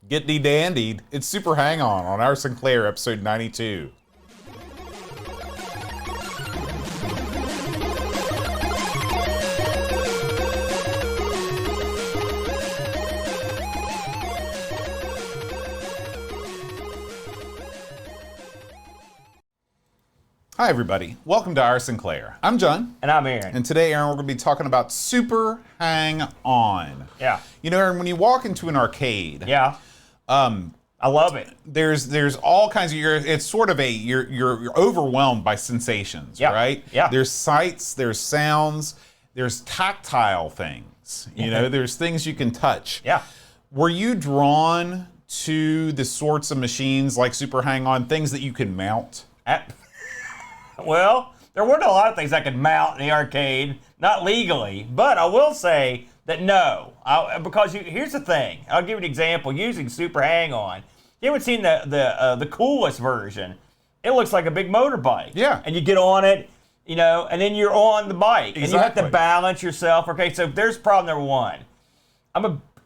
Get thee dandied. It's Super Hang-On our Sinclair, episode 92. Hi everybody, welcome to our Sinclair. I'm John. And I'm Aaron. And today, Aaron, we're going to be talking about Super Hang-On. Yeah. You know, Aaron, when you walk into an arcade, Yeah. I love it. There's all kinds of it's sort of you're overwhelmed by sensations, Yeah. right? Yeah. There's sights, there's sounds, there's tactile things. You know, there's things you can touch. Yeah. Were you drawn to the sorts of machines like Super Hang-On, things that you can mount? Well, there weren't a lot of things I could mount in the arcade, not legally, but I will say that no, because here's the thing. I'll give you an example using Super Hang-On. You haven't seen the coolest version. It looks like a big motorbike. Yeah. And you get on it, you know, and then you're on the bike. Exactly. And you have to balance yourself. Okay, so there's problem number one.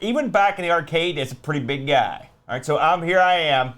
Even back in the arcade, it's a pretty big guy. All right, so here I am,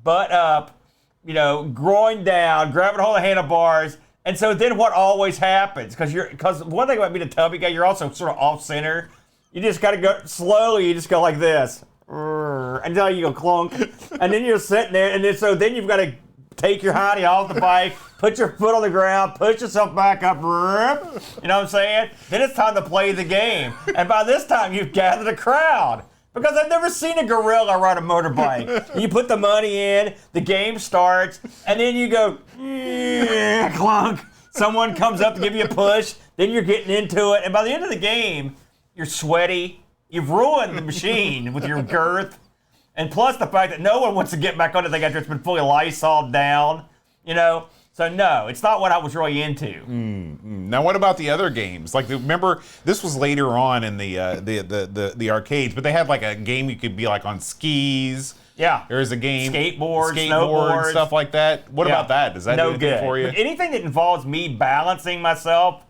butt up, you know, groin down, grabbing hold of the handlebars, and so then what always happens? Because one thing about being a tubby guy, you're also sort of off center. You just got to go slowly. You just go like this, until you go clunk, and then you're sitting there, and then you've got to take your hiney off the bike, put your foot on the ground, push yourself back up. You know what I'm saying? Then it's time to play the game, and by this time you've gathered a crowd. Because I've never seen a gorilla ride a motorbike. You put the money in, the game starts, and then you go, clunk. Someone comes up to give you a push, then you're getting into it, and by the end of the game, you're sweaty. You've ruined the machine with your girth, and plus the fact that no one wants to get back on it after it's been fully Lysol'd down, you know? So no, it's not what I was really into. Now, what about the other games? Like, remember, this was later on in the arcades, but they had like a game you could be like on skis. Yeah. There's a game. Skateboard, snowboard, stuff like that. What about that? Does that do anything for you? But anything that involves me balancing myself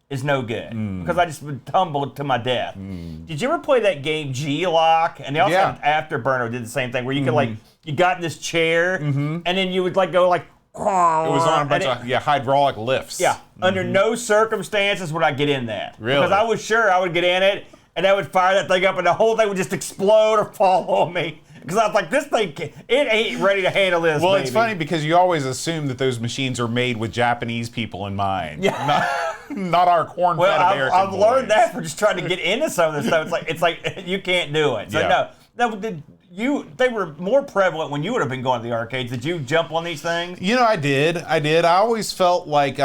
is no good because I just would tumble to my death. Did you ever play that game G-Lock? And they also had Afterburner did the same thing where you could you got in this chair and then you would go like. It was on a bunch of hydraulic lifts. Yeah. Under no circumstances would I get in that. Really? Because I was sure I would get in it and I would fire that thing up and the whole thing would just explode or fall on me. Because I was like, this thing, it ain't ready to handle this. Well, baby. It's funny because you always assume that those machines are made with Japanese people in mind. Yeah. Not our corn-fed American I've boys. learned that from just trying to get into some of this stuff. It's like you can't do it. So no. They were more prevalent when you would have been going to the arcades. Did you jump on these things? You know, I did. I always felt like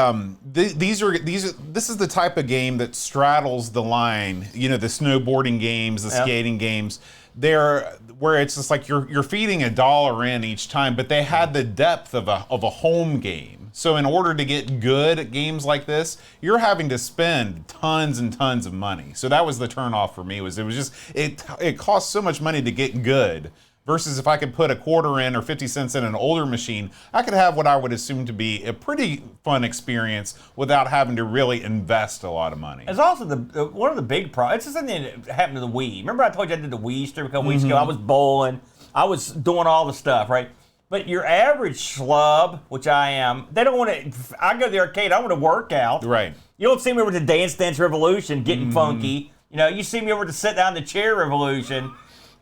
this is the type of game that straddles the line. You know, the snowboarding games, the skating games. They're where it's just like you're feeding $1 in each time, but they had the depth of a home game. So in order to get good at games like this, you're having to spend tons and tons of money. So that was the turnoff for me. It cost so much money to get good. Versus if I could put $0.25 in or 50 cents in an older machine, I could have what I would assume to be a pretty fun experience without having to really invest a lot of money. It's also one of the big problems. It's just something that happened to the Wii. Remember I told you I did the Wii stream a couple weeks ago? I was bowling. I was doing all the stuff, right? But your average schlub, which I am, they don't want to. I go to the arcade. I want to work out. Right. You don't see me over to Dance Dance Revolution getting funky. You know, you see me over to Sit Down the Chair Revolution.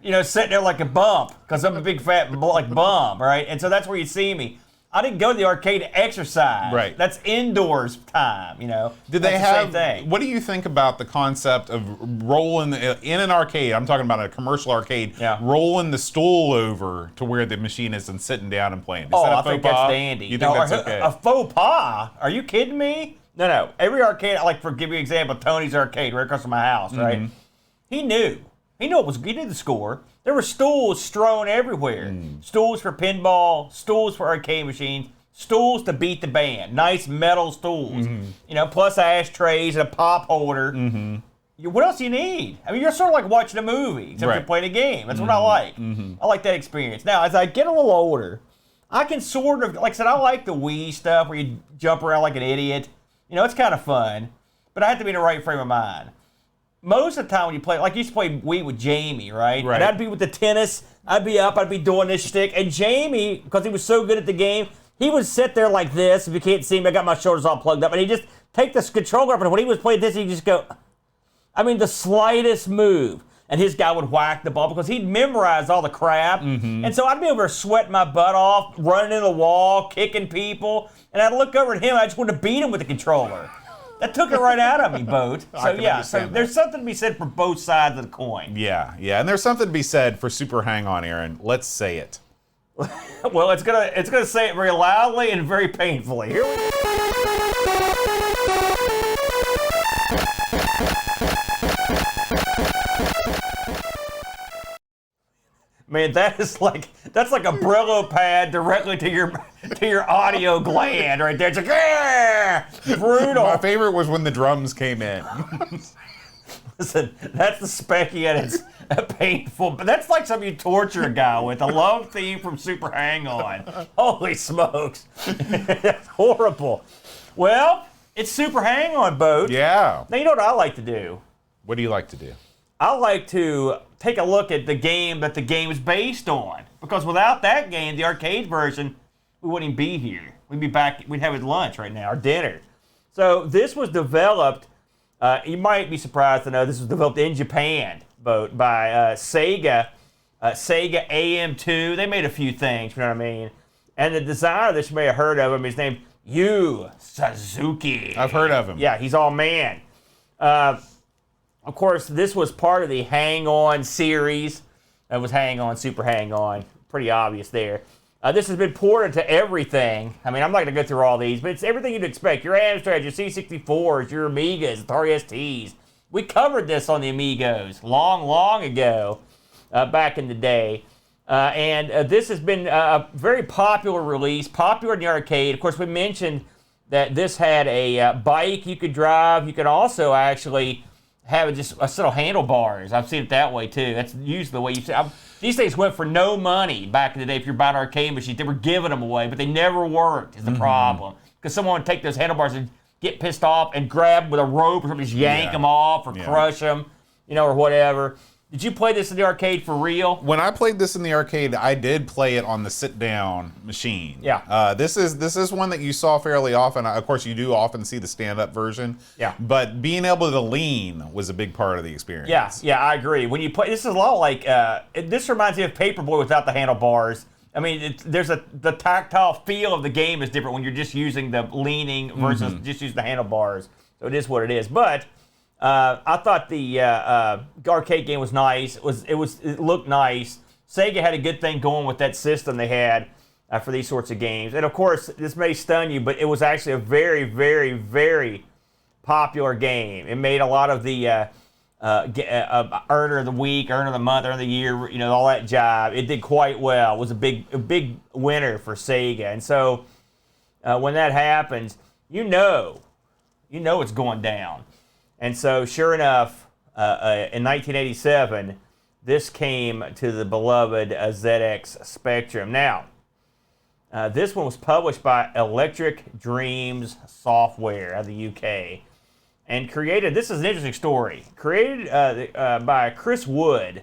You know, sitting there like a bump because I'm a big fat bum, right? And so that's where you see me. I didn't go to the arcade to exercise. Right. That's indoors time, you know. Did they have, the same thing. What do you think about the concept of rolling, in an arcade, I'm talking about a commercial arcade, rolling the stool over to where the machine is and sitting down and playing? Is that I think that's dandy. You think that's okay? A faux pas? Are you kidding me? No. Every arcade, give you an example, Tony's Arcade right across from my house, right? He knew. He knew the score. There were stools strewn everywhere. Stools for pinball, stools for arcade machines, stools to beat the band. Nice metal stools. You know, plus ashtrays and a pop holder. What else do you need? I mean, you're sort of like watching a movie, except you're playing a game. That's what I like. I like that experience. Now, as I get a little older, I can sort of, like I said, I like the Wii stuff where you jump around like an idiot. You know, it's kind of fun. But I have to be in the right frame of mind. most of the time when you play, like you used to play Wii with Jamie, right? Right. And I'd be with the tennis. I'd be up. I'd be doing this shtick. And Jamie, because he was so good at the game, he would sit there like this. If you can't see me, I got my shoulders all plugged up. And he'd just take this controller up. And when he was playing this, he'd just go, I mean, the slightest move. And his guy would whack the ball because he'd memorized all the crap. And so I'd be over sweating my butt off, running into the wall, kicking people. And I'd look over at him. I just wanted to beat him with the controller. That took it right out of me, Boat. So yeah, there's something to be said for both sides of the coin. Yeah, and there's something to be said for Super Hang On, Aaron. Let's say it. Well, it's gonna say it very loudly and very painfully. Here we go. Man, that's like a Brillo pad directly to your audio gland right there. It's like, yeah, brutal. My favorite was when the drums came in. Listen, that's the Speccy and it's painful, but that's like something you torture a guy with. A love theme from Super Hang On. Holy smokes. That's horrible. Well, it's Super Hang On, Boat. Yeah. Now, you know what I like to do? What do you like to do? I like to take a look at the game that the game is based on. Because without that game, the arcade version, we wouldn't even be here. We'd be back, we'd have it lunch right now, or dinner. So this was developed, you might be surprised to know this was developed in Japan, by Sega, Sega AM2. They made a few things, you know what I mean? And the designer, this you may have heard of him, his name, Yu Suzuki. I've heard of him. Yeah, he's all man. Of course, this was part of the Hang On series. It was Hang On, Super Hang On. Pretty obvious there. This has been ported to everything. I mean, I'm not going to go through all these, but it's everything you'd expect. Your Amstrad, your C64s, your Amigas, Atari STs. We covered this on the Amigos long ago, back in the day. And this has been a very popular release, popular in the arcade. Of course, we mentioned that this had a bike you could drive. You could also actually have just a set of handlebars. I've seen it that way too. That's usually the way you see it. These things went for no money back in the day. If you're buying arcade machines, they were giving them away, but they never worked is the problem. Because someone would take those handlebars and get pissed off and grab with a rope or something, just yank them off or crush them, or whatever. Did you play this in the arcade for real? When I played this in the arcade, I did play it on the sit-down machine. Yeah. This is one that you saw fairly often. Of course, you do often see the stand-up version. Yeah. But being able to lean was a big part of the experience. Yeah, I agree. When you play, this is a lot like, this reminds me of Paperboy without the handlebars. I mean, the tactile feel of the game is different when you're just using the leaning versus just using the handlebars. So it is what it is. But I thought the arcade game was nice. It looked nice. Sega had a good thing going with that system they had for these sorts of games. And of course, this may stun you, but it was actually a very, very, very popular game. It made a lot of the earner of the week, earner of the month, earner of the year, all that jive. It did quite well. It was a big winner for Sega. And so when that happens, you know it's going down. And so, sure enough, in 1987, this came to the beloved ZX Spectrum. Now, this one was published by Electric Dreams Software out of the UK. And created, this is an interesting story, created by Chris Wood,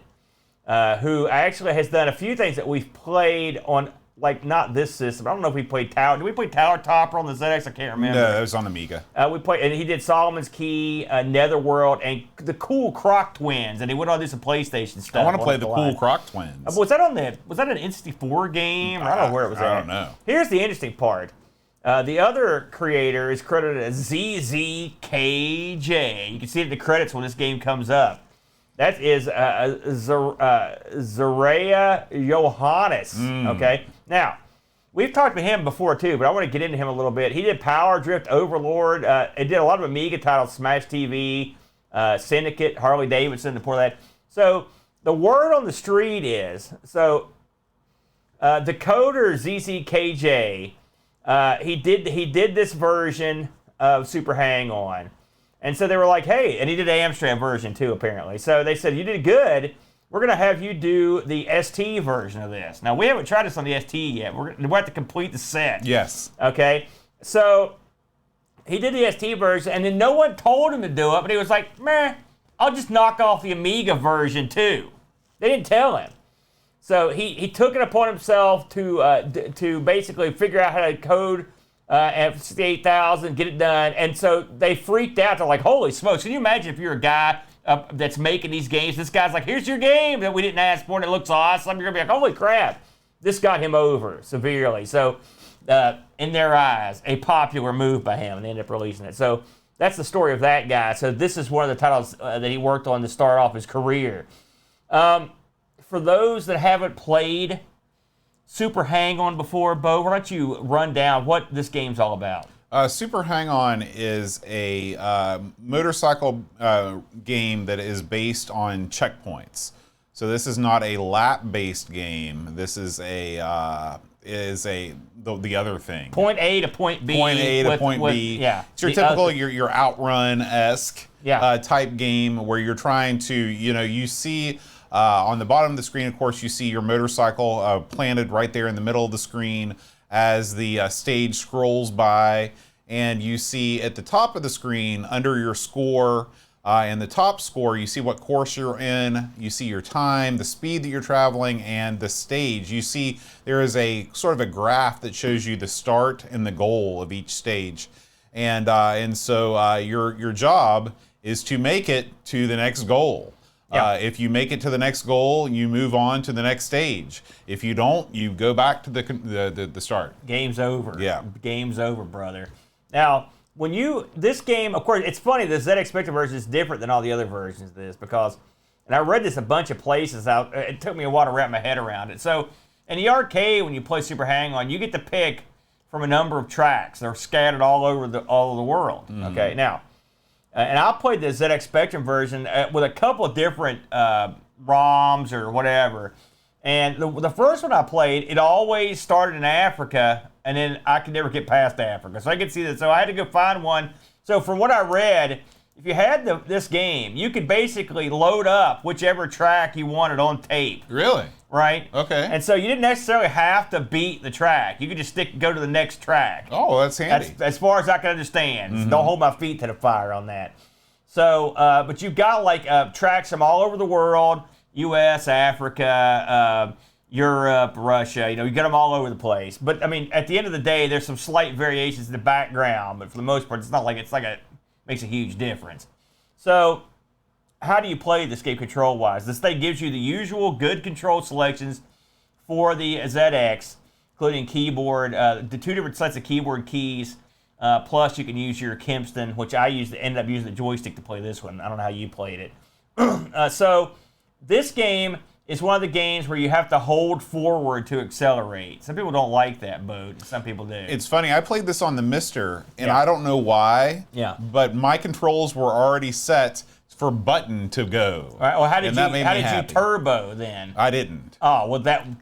who actually has done a few things that we've played on, like not this system. I don't know if we played Tower. Did we play Tower Topper on the ZX? I can't remember. No, it was on Amiga. We played, and he did Solomon's Key, Netherworld, and the Cool Croc Twins, and he went on to do some PlayStation stuff. I want to play the Cool Croc Twins. Was that an N64 game? I don't know where it was at. I don't know. Here's the interesting part. The other creator is credited as ZZKJ. You can see it in the credits when this game comes up. That is Zaria Johannes. Okay. Now, we've talked to him before too, but I want to get into him a little bit. He did Power Drift, Overlord. It did a lot of Amiga titles, Smash TV, Syndicate, Harley Davidson, before that. So the word on the street is, the coder ZZKJ, he did this version of Super Hang On. And so they were like, hey, and he did the Amstrad version too, apparently. So they said, you did good. We're going to have you do the ST version of this. Now, we haven't tried this on the ST yet. We're going to have to complete the set. Yes. Okay? So he did the ST version, and then no one told him to do it, but he was like, meh, I'll just knock off the Amiga version too. They didn't tell him. So he took it upon himself to basically figure out how to code F68000, get it done. And so they freaked out. They're like, holy smokes. Can you imagine if you're a guy that's making these games? This guy's like, here's your game that we didn't ask for and it looks awesome. You're going to be like, holy crap. This got him over severely. So in their eyes, a popular move by him, and they ended up releasing it. So that's the story of that guy. So this is one of the titles that he worked on to start off his career. For those that haven't played Super Hang-On before, Bo, why don't you run down what this game's all about? Super Hang-On is a motorcycle game that is based on checkpoints. So this is not a lap-based game. This is the other thing. Point A to point B. Point A to point B. Yeah. It's your typical your Outrun-esque type game where you're trying to, you see on the bottom of the screen, of course, you see your motorcycle planted right there in the middle of the screen as the stage scrolls by, and you see at the top of the screen under your score. And the top score, you see what course you're in, you see your time, the speed that you're traveling, and the stage. You see there is a sort of a graph that shows you the start and the goal of each stage. And so your job is to make it to the next goal. Yeah. If you make it to the next goal, you move on to the next stage. If you don't, you go back to the start. Game's over. Yeah. Game's over, brother. Now, this game, of course, it's funny, the ZX Spectrum version is different than all the other versions of this because, and I read this a bunch of places out, it took me a while to wrap my head around it. So, in the arcade, when you play Super Hang-On, you get to pick from a number of tracks. They're scattered all over the world, okay? Now, and I played the ZX Spectrum version with a couple of different ROMs or whatever. And the first one I played, it always started in Africa, and then I could never get past Africa. So I could see that. So I had to go find one. So from what I read, if you had this game, you could basically load up whichever track you wanted on tape. Really? Right? Okay. And so you didn't necessarily have to beat the track. You could just go to the next track. Oh, that's handy. That's, as far as I can understand. Mm-hmm. So don't hold my feet to the fire on that. So, but you've got like tracks from all over the world. U.S., Africa, Europe, Russia, you get them all over the place. But, I mean, at the end of the day, there's some slight variations in the background, but for the most part, it's makes a huge difference. So, how do you play this game control-wise? This thing gives you the usual good control selections for the ZX, including keyboard, the two different sets of keyboard keys, plus you can use your Kempston, which I ended up using the joystick to play this one. I don't know how you played it. So, this game is one of the games where you have to hold forward to accelerate. Some people don't like that, Bo. Some people do. It's funny. I played this on the Mister, and I don't know why. Yeah. But my controls were already set for button to go. All right. Well, how did you turbo then? I didn't. Oh, well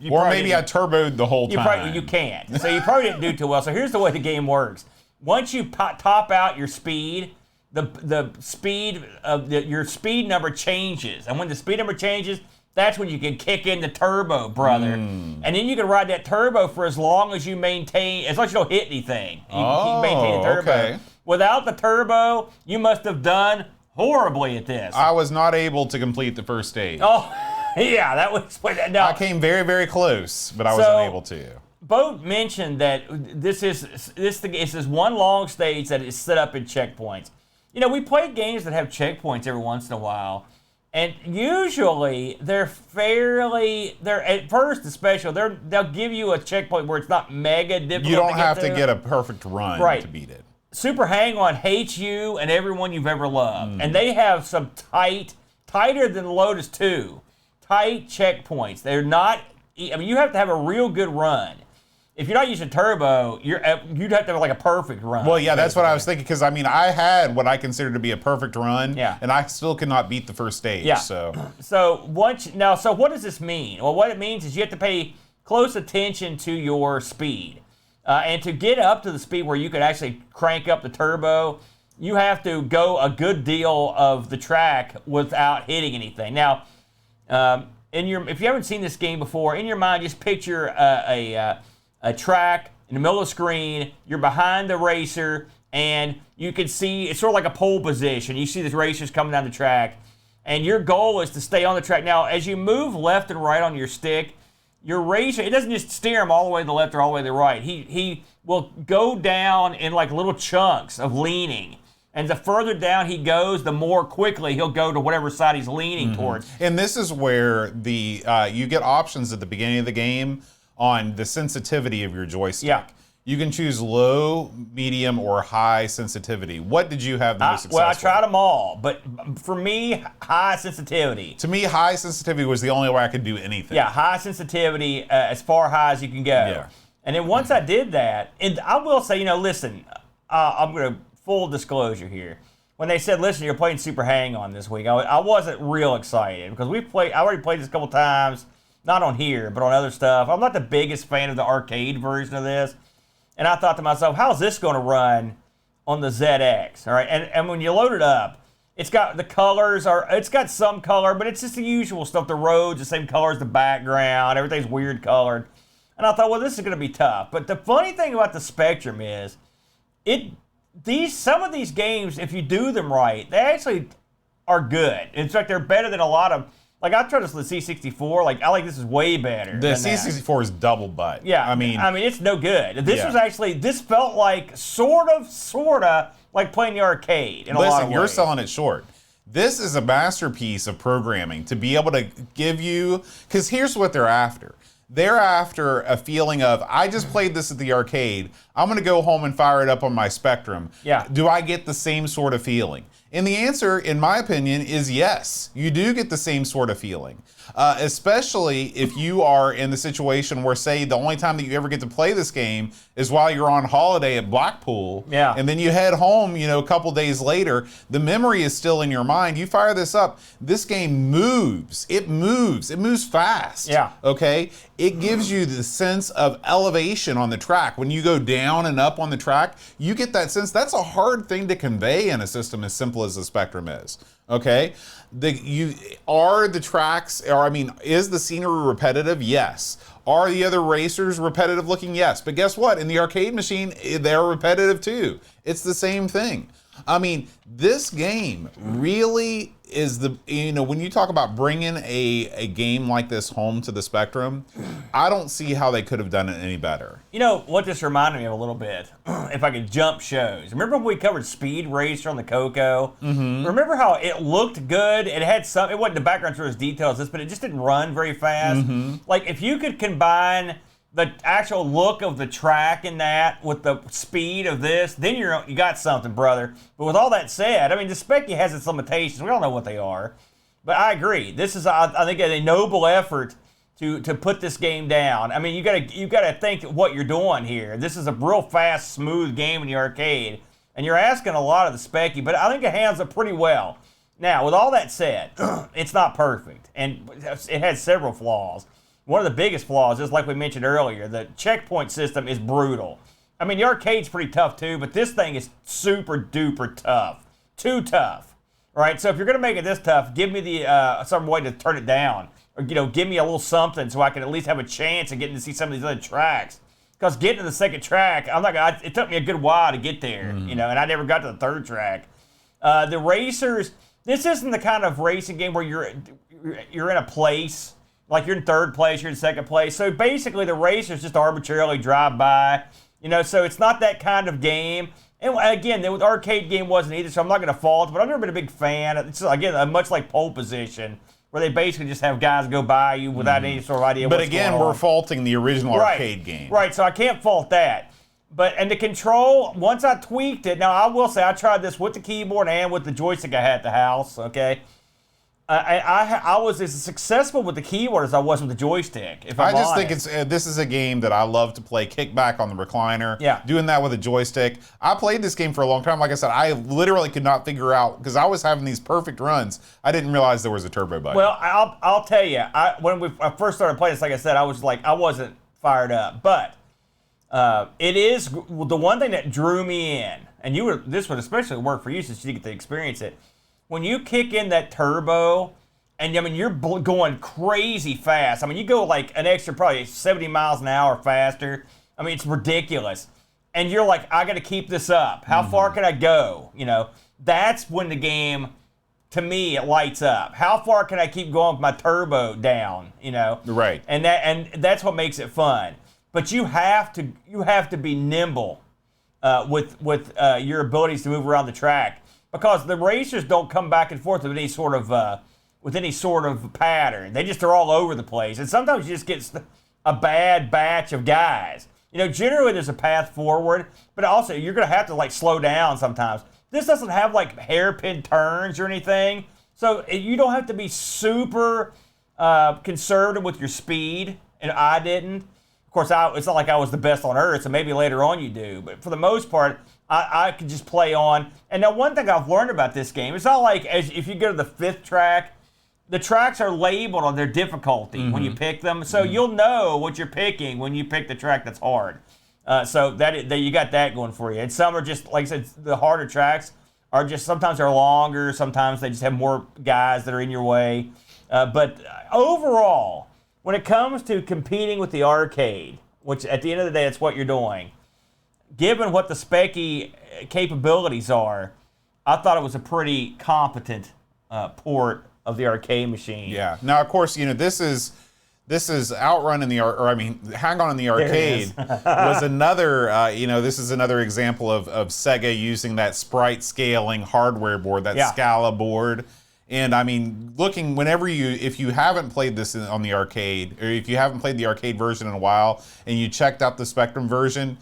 or maybe I turboed the whole time. You can't. So you probably didn't do too well. So here's the way the game works. Once you top out your speed, the speed of your speed number changes, and when the speed number changes, that's when you can kick in the turbo, brother. And then you can ride that turbo for as long as you maintain, as long as you don't hit anything. You can maintain the turbo. Okay. Without the turbo, you must have done horribly at this. I was not able to complete the first stage. Oh, yeah, that was. No. I came very, very close, but I wasn't able to. Bo mentioned that this is one long stage that is set up in checkpoints. We play games that have checkpoints every once in a while, and usually they're at first especially, they'll give you a checkpoint where it's not mega difficult. You don't have to get a perfect run to beat it. Super Hang-On hates you and everyone you've ever loved, and they have some tighter than Lotus 2, tight checkpoints. They're not, I mean, you have to have a real good run. If you're not using turbo, you'd have to have like a perfect run. Well, yeah, that's what I was thinking, because I mean, I had what I consider to be a perfect run, and I still cannot beat the first stage. Yeah. So what does this mean? Well, what it means is you have to pay close attention to your speed, and to get up to the speed where you can actually crank up the turbo, you have to go a good deal of the track without hitting anything. Now, if you haven't seen this game before, in your mind, just picture a track in the middle of the screen, you're behind the racer, and you can see, it's sort of like a pole position. You see the racers coming down the track, and your goal is to stay on the track. Now, as you move left and right on your stick, your racer, it doesn't just steer him all the way to the left or all the way to the right. He will go down in like little chunks of leaning. And the further down he goes, the more quickly he'll go to whatever side he's leaning towards. And this is where you get options at the beginning of the game on the sensitivity of your joystick. Yeah. You can choose low, medium, or high sensitivity. What did you have the most successful? Well, I tried them all, but for me, high sensitivity. To me, high sensitivity was the only way I could do anything. Yeah, high sensitivity, as far high as you can go. Yeah. And then once I did that, and I will say, listen, I'm going to full disclosure here. When they said, listen, you're playing Super Hang-On this week, I wasn't real excited because I already played this a couple times, not on here, but on other stuff. I'm not the biggest fan of the arcade version of this. And I thought to myself, how's this going to run on the ZX? All right, and when you load it up, it's got the colors, it's got some color, but it's just the usual stuff. The roads, the same color as the background, everything's weird colored. And I thought, well, this is going to be tough. But the funny thing about the Spectrum is, some of these games, if you do them right, they actually are good. In fact, they're better than a lot of. Like, I tried this with the C64. I like this is way better. The C64 is double butt. Yeah. I mean, it's no good. This felt like sort of like playing the arcade in a lot of ways. Listen, you're selling it short. This is a masterpiece of programming to be able to give you, because here's what they're after. They're after a feeling of, I just played this at the arcade. I'm going to go home and fire it up on my Spectrum. Yeah. Do I get the same sort of feeling? And the answer, in my opinion, is yes. You do get the same sort of feeling. Especially if you are in the situation where, say, the only time that you ever get to play this game is while you're on holiday at Blackpool. Yeah. And then you head home, a couple days later. The memory is still in your mind. You fire this up. This game moves. It moves. It moves fast. Yeah. Okay? It gives you the sense of elevation on the track. When you go down and up on the track, you get that sense. That's a hard thing to convey in a system as simple as the Spectrum is. Okay? Is the scenery repetitive? Yes. Are the other racers repetitive looking? Yes. But guess what? In the arcade machine, they're repetitive too. It's the same thing. This game really is when you talk about bringing a game like this home to the Spectrum, I don't see how they could have done it any better. You know what this reminded me of a little bit? If I could jump shows. Remember when we covered Speed Racer on the CoCo? Mm-hmm. Remember how it looked good? It had it wasn't the background sort of as detailed as this, but it just didn't run very fast. Mm-hmm. Like, if you could combine the actual look of the track in that with the speed of this, then you got something, brother. But with all that said, the Speccy has its limitations. We all know what they are. But I agree. This is, I think, a noble effort to put this game down. You gotta think what you're doing here. This is a real fast, smooth game in the arcade, and you're asking a lot of the Speccy, but I think it handles it pretty well. Now, with all that said, it's not perfect, and it has several flaws. One of the biggest flaws is, like we mentioned earlier, the checkpoint system is brutal. The arcade's pretty tough too, but this thing is super duper tough. Too tough. Right? So if you're going to make it this tough, give me some way to turn it down. Or, give me a little something so I can at least have a chance of getting to see some of these other tracks. Because getting to the second track, it took me a good while to get there, and I never got to the third track. The racers, this isn't the kind of racing game where you're in a place. Like, you're in third place, you're in second place. So basically, the racers just arbitrarily drive by. So it's not that kind of game. And again, the arcade game wasn't either, so I'm not going to fault it. But I've never been a big fan. It's, again, much like Pole Position, where they basically just have guys go by you without any sort of idea what's going on. But again, we're faulting the original arcade game. Right, so I can't fault that. And the control, once I tweaked it, now I will say I tried this with the keyboard and with the joystick I had at the house, okay? I was as successful with the keyboard as I was with the joystick. If I'm honest. Think this is a game that I love to play kick back on the recliner. Yeah. Doing that with a joystick. I played this game for a long time. Like I said, I literally could not figure out, because I was having these perfect runs, I didn't realize there was a turbo button. Well, I'll tell you, when I first started playing this, like I said, I wasn't fired up. But it is the one thing that drew me in, and this would especially work for you since you get to experience it. When you kick in that turbo, and you're going crazy fast. You go like an extra probably 70 miles an hour faster. It's ridiculous. And you're like, I got to keep this up. How far can I go? That's when the game to me, it lights up. How far can I keep going with my turbo down? Right. And that's what makes it fun. But you have to be nimble with your abilities to move around the track, because the racers don't come back and forth with any sort of pattern. They just are all over the place, and sometimes you just get a bad batch of guys. Generally there's a path forward, but also you're gonna have to slow down sometimes. This doesn't have hairpin turns or anything, so you don't have to be super conservative with your speed. And I didn't. Of course, it's not like I was the best on earth, so maybe later on you do. But for the most part, I could just play on. And now one thing I've learned about this game, it's not like if you go to the 5th track, the tracks are labeled on their difficulty when you pick them. So you'll know what you're picking when you pick the track that's hard. So that you got that going for you. And some are just, like I said, the harder tracks are just, sometimes they're longer, sometimes they just have more guys that are in your way. But overall, when it comes to competing with the arcade, which at the end of the day, that's what you're doing, given what the Speccy capabilities are, I thought it was a pretty competent port of the arcade machine. Yeah. Now, of course, this is Outrun in the Hang On in the Arcade was another. This is another example of Sega using that sprite scaling hardware board, that Scala board. And if you haven't played this on the arcade, or if you haven't played the arcade version in a while, and you checked out the Spectrum version,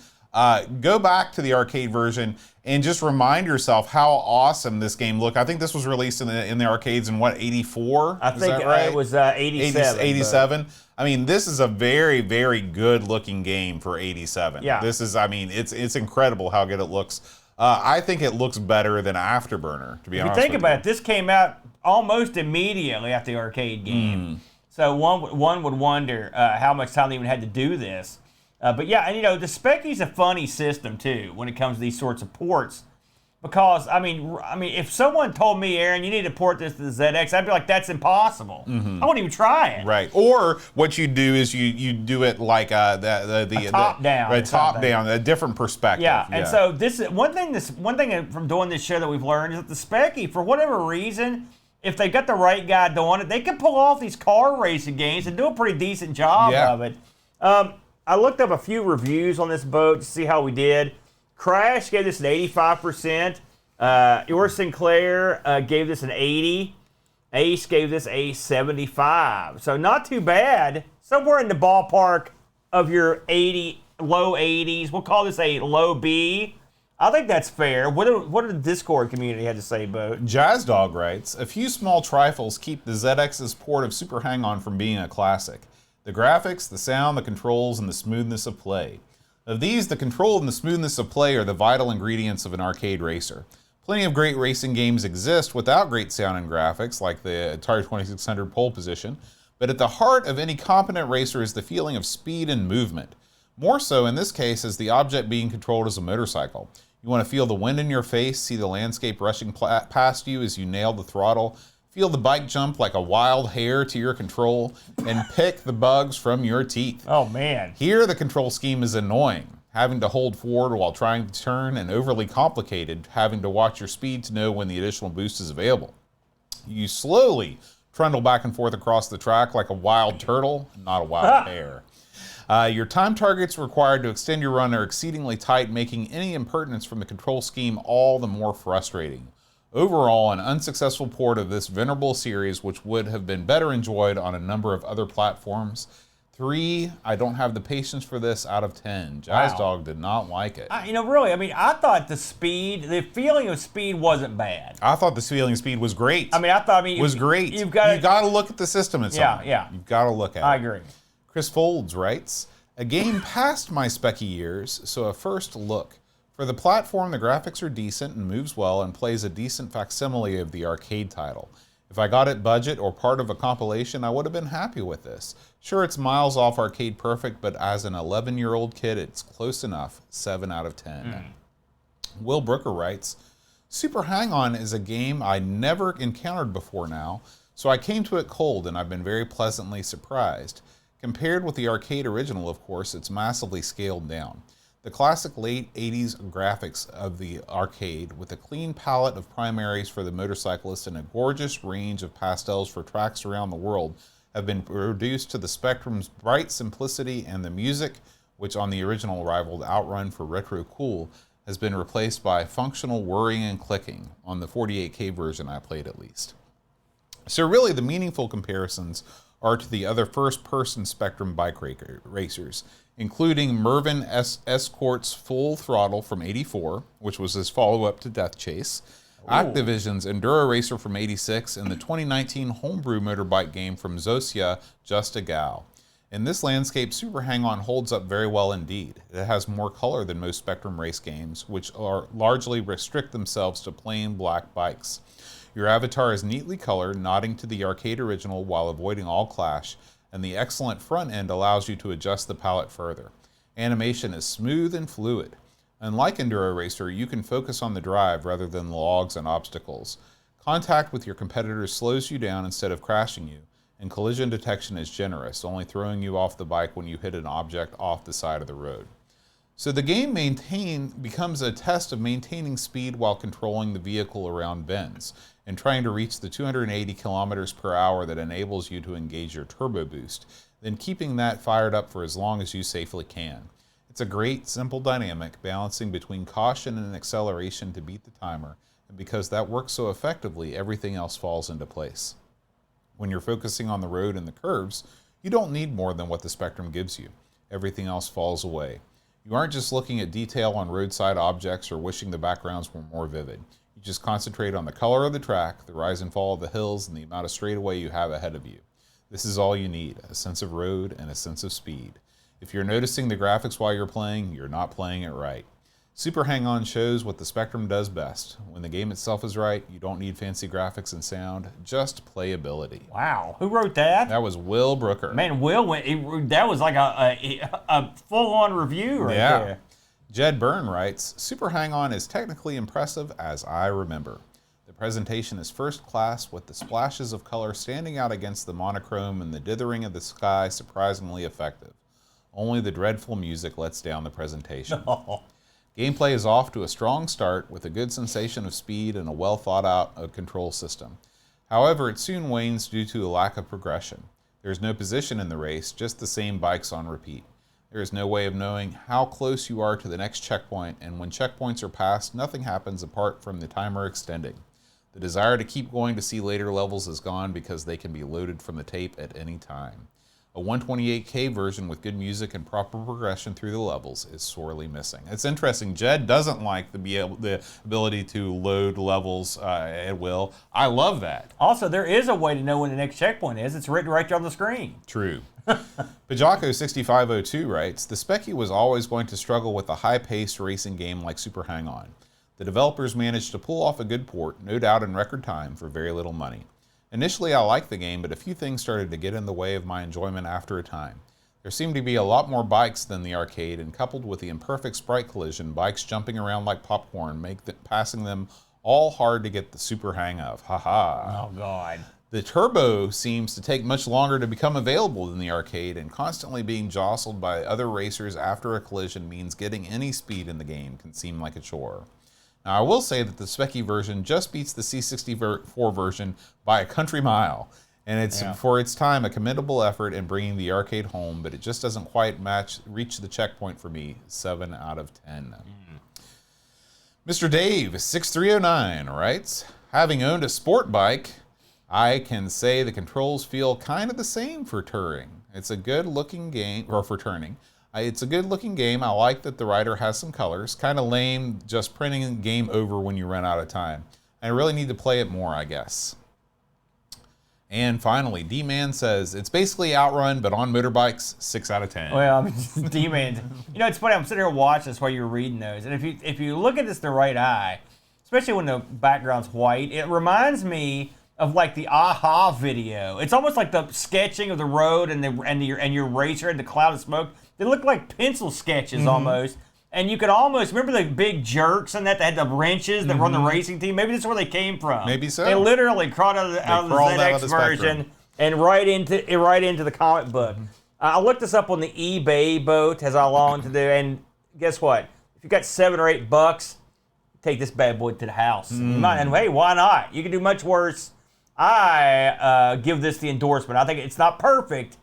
go back to the arcade version and just remind yourself how awesome this game looked. I think this was released in the arcades in 84? I think it was 87. 87. This is a very, very good looking game for 87. Yeah. This is, it's incredible how good it looks. I think it looks better than Afterburner, to be honest with you. If you think about it, this came out almost immediately after the arcade game. So one would wonder how much time they even had to do this. But yeah, and the Speccy's a funny system too when it comes to these sorts of ports, because if someone told me, Aaron, you need to port this to the ZX, I'd be like, that's impossible. I wouldn't even try it. Right. Or what you do is you do it like the top down, a different perspective. Yeah. And so this is one thing from doing this show that we've learned is that the Speccy, for whatever reason, if they got the right guy doing it, they can pull off these car racing games and do a pretty decent job of it. I looked up a few reviews on this boat to see how we did. Crash gave this an 85%. Your Sinclair gave this an 80. Ace gave this a 75. So not too bad. Somewhere in the ballpark of your 80, low 80s. We'll call this a low B. I think that's fair. What did the Discord community have to say, Boat? Jazz Dog writes, a few small trifles keep the ZX's port of Super Hang-On from being a classic. The graphics, the sound, the controls, and the smoothness of play. Of these, the control and the smoothness of play are the vital ingredients of an arcade racer. Plenty of great racing games exist without great sound and graphics, like the Atari 2600 Pole Position, but at the heart of any competent racer is the feeling of speed and movement. More so in this case as the object being controlled as a motorcycle. You want to feel the wind in your face, see the landscape rushing past you as you nail the throttle, feel the bike jump like a wild hare to your control, and pick the bugs from your teeth. Oh, man. Here, the control scheme is annoying. Having to hold forward while trying to turn, and overly complicated, having to watch your speed to know when the additional boost is available. You slowly trundle back and forth across the track like a wild turtle, not a wild hare. Your time targets required to extend your run are exceedingly tight, making any impertinence from the control scheme all the more frustrating. Overall, an unsuccessful port of this venerable series, which would have been better enjoyed on a number of other platforms. 3, I don't have the patience for this out of 10. Jazz Dog did not like it. Really, I thought the feeling of speed wasn't bad. I thought the feeling of speed was great. Was great. You got to look at the system and something. Yeah. You've got to look at it. I agree. Chris Folds writes, a game past my Speccy years, so a first look. For the platform, the graphics are decent and moves well and plays a decent facsimile of the arcade title. If I got it budget or part of a compilation, I would have been happy with this. Sure, it's miles off arcade perfect, but as an 11-year-old kid, it's close enough. 7 out of 10. Will Brooker writes, Super Hang-On is a game I never encountered before now, so I came to it cold and I've been very pleasantly surprised. Compared with the arcade original, of course, it's massively scaled down. The classic late 80s graphics of the arcade, with a clean palette of primaries for the motorcyclist and a gorgeous range of pastels for tracks around the world, have been reduced to the Spectrum's bright simplicity, and the music, which on the original rivaled Outrun for retro cool, has been replaced by functional whirring and clicking, on the 48K version I played at least. So really the meaningful comparisons are to the other first-person Spectrum bike racers, including Mervyn Escort's Full Throttle from '84, which was his follow-up to Death Chase, Activision's Enduro Racer from '86, and the 2019 homebrew motorbike game from Zosia, Just a Gal. In this landscape, Super Hang-On holds up very well indeed. It has more color than most Spectrum race games, which are largely restrict themselves to plain black bikes. Your avatar is neatly colored, nodding to the arcade original while avoiding all clash, and the excellent front end allows you to adjust the palette further. Animation is smooth and fluid. Unlike Enduro Racer, you can focus on the drive rather than the logs and obstacles. Contact with your competitors slows you down instead of crashing you, and collision detection is generous, only throwing you off the bike when you hit an object off the side of the road. So the game becomes a test of maintaining speed while controlling the vehicle around bends, and trying to reach the 280 kilometers per hour that enables you to engage your turbo boost, then keeping that fired up for as long as you safely can. It's a great, simple dynamic, balancing between caution and acceleration to beat the timer, and because that works so effectively, everything else falls into place. When you're focusing on the road and the curves, you don't need more than what the Spectrum gives you. Everything else falls away. You aren't just looking at detail on roadside objects or wishing the backgrounds were more vivid. You just concentrate on the color of the track, the rise and fall of the hills, and the amount of straightaway you have ahead of you. This is all you need, a sense of road and a sense of speed. If you're noticing the graphics while you're playing, you're not playing it right. Super Hang-On shows what the Spectrum does best. When the game itself is right, you don't need fancy graphics and sound, just playability. Wow, who wrote that? That was Will Brooker. Man, Will that was like a full-on review right there. Jed Byrne writes, Super Hang-On is technically impressive as I remember. The presentation is first class, with the splashes of color standing out against the monochrome and the dithering of the sky surprisingly effective. Only the dreadful music lets down the presentation. Gameplay is off to a strong start with a good sensation of speed and a well thought out control system. However, it soon wanes due to a lack of progression. There is no position in the race, just the same bikes on repeat. There is no way of knowing how close you are to the next checkpoint, and when checkpoints are passed, nothing happens apart from the timer extending. The desire to keep going to see later levels is gone because they can be loaded from the tape at any time. A 128K version with good music and proper progression through the levels is sorely missing. It's interesting, Jed doesn't like the ability to load levels at will. I love that. Also, there is a way to know when the next checkpoint is. It's written right there on the screen. True. Pajako6502 writes, the Speccy was always going to struggle with a high-paced racing game like Super Hang-On. The developers managed to pull off a good port, no doubt in record time, for very little money. Initially, I liked the game, but a few things started to get in the way of my enjoyment after a time. There seemed to be a lot more bikes than the arcade, and coupled with the imperfect sprite collision, bikes jumping around like popcorn make passing them all hard to get the super hang of. Haha. Oh, God. The turbo seems to take much longer to become available than the arcade, and constantly being jostled by other racers after a collision means getting any speed in the game can seem like a chore. Now, I will say that the Speccy version just beats the C64 version by a country mile, and it's for its time a commendable effort in bringing the arcade home, but it just doesn't quite reach the checkpoint for me. 7 out of 10. Mr. Dave 6309 writes, having owned a sport bike, I can say the controls feel kind of the same for touring. It's a good looking game, or for turning. It's a good looking game. I like that the rider has some colors. Kind of lame just printing game over when you run out of time. I really need to play it more, I guess. And finally, D-Man says, it's basically Outrun, but on motorbikes, 6 out of 10. Well, I mean, D-Man, it's funny, I'm sitting here watching this while you're reading those, and if you look at this the right eye, especially when the background's white, it reminds me of like the Aha video. It's almost like the sketching of the road and your racer and the cloud of smoke. They look like pencil sketches almost. And you could almost, remember the big jerks and that had the wrenches that run the racing team? Maybe that's where they came from. Maybe so. They literally crawled out of the ZX version and right into the comic book. I looked this up on the eBay boat, as I long to do, and guess what? If you got $7 or $8, take this bad boy to the house. And hey, why not? You can do much worse. I give this the endorsement. I think it's not perfect,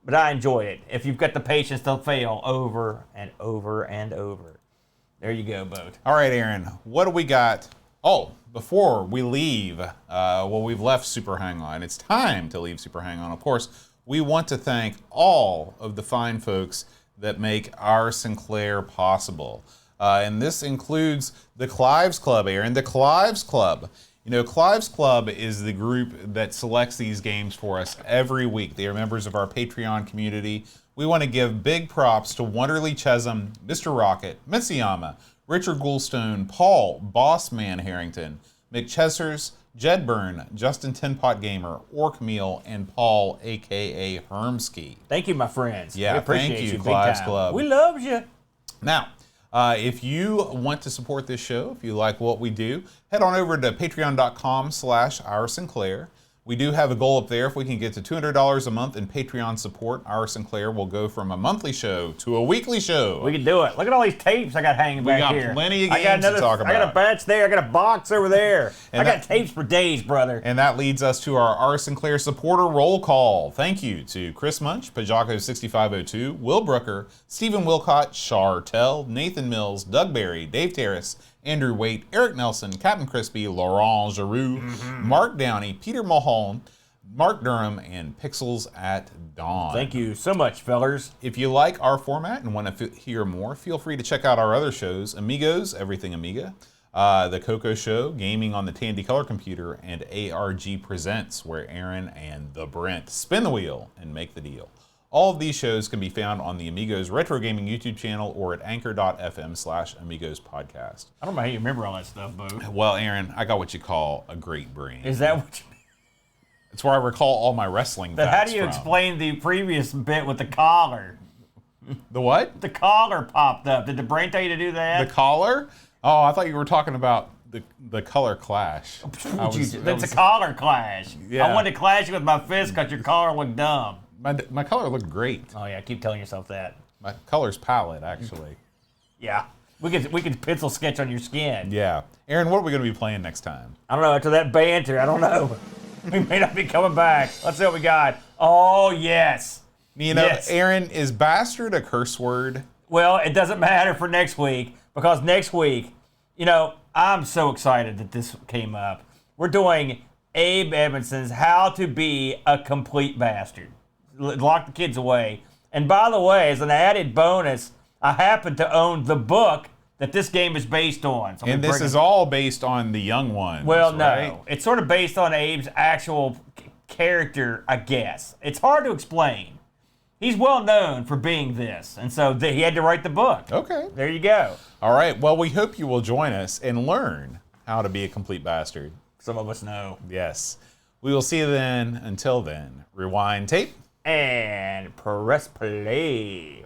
but I enjoy it. If you've got the patience to fail over and over and over. There you go, Boat. All right, Aaron, what do we got? Oh, before we leave, we've left Super Hang-On. It's time to leave Super Hang-On. Of course, we want to thank all of the fine folks that make our Sinclair possible. And this includes the Clives Club, Aaron. The Clives Club. You know, Clives Club is the group that selects these games for us every week. They are members of our Patreon community. We want to give big props to Wonderly Chesum, Mr. Rocket, Mitsuyama, Richard Goulstone, Paul, Bossman Harrington, Mick Chesers, Jed Byrne, Justin Tinpot Gamer, Orc Meal, and Paul, a.k.a. Hermsky. Thank you, my friends. Yeah, we appreciate thank you, big Clives time. Club. We love you. Now, if you want to support this show, if you like what we do, head on over to patreon.com/Our Sinclair. We do have a goal up there. If we can get to $200 a month in Patreon support, Our Sinclair will go from a monthly show to a weekly show. We can do it. Look at all these tapes I got hanging back here. We got plenty of games to talk about. I got a batch there. I got a box over there. I got tapes for days, brother. And that leads us to our Sinclair supporter roll call. Thank you to Chris Munch, Pajako6502, Will Brooker, Stephen Wilcott, Chartel, Nathan Mills, Doug Berry, Dave Terrace, Andrew Waite, Eric Nelson, Captain Crispy, Laurent Giroux, Mark Downey, Peter Mulholland, Mark Durham, and Pixels at Dawn. Thank you so much, fellers. If you like our format and want to hear more, feel free to check out our other shows, Amigos, Everything Amiga, the CoCo Show, Gaming on the Tandy Color Computer, and ARG Presents, where Aaron and the Brent spin the wheel and make the deal. All of these shows can be found on the Amigos Retro Gaming YouTube channel or at anchor.fm/Amigos Podcast. I don't know how you remember all that stuff, Bo. Well, Aaron, I got what you call a great brain. Is that what you mean? It's where I recall all my wrestling But facts how do you explain the previous bit with the collar? The what? The collar popped up. Did the brain tell you to do that? The collar? Oh, I thought you were talking about the color clash. That's a collar clash. Yeah. I wanted to clash you with my fist because your collar looked dumb. My color looked great. Oh yeah, keep telling yourself that. My color's pallid, actually. Yeah. We could pencil sketch on your skin. Yeah. Aaron, what are we going to be playing next time? I don't know. After that banter, I don't know. We may not be coming back. Let's see what we got. Oh, yes. You know, Yes. Aaron, is bastard a curse word? Well, it doesn't matter for next week because next week, you know, I'm so excited that this came up. We're doing Abe Edmondson's How to Be a Complete Bastard. Lock the kids away. And by the way, as an added bonus, I happen to own the book that this game is based on. So And this is all based on the young ones. Well, no. right? It's sort of based on Abe's actual character, I guess. It's hard to explain. He's well known for being this, and so he had to write the book. Okay. There you go. All right. Well, we hope you will join us and learn how to be a complete bastard. Some of us know. Yes. We will see you then. Until then, rewind tape. And press play.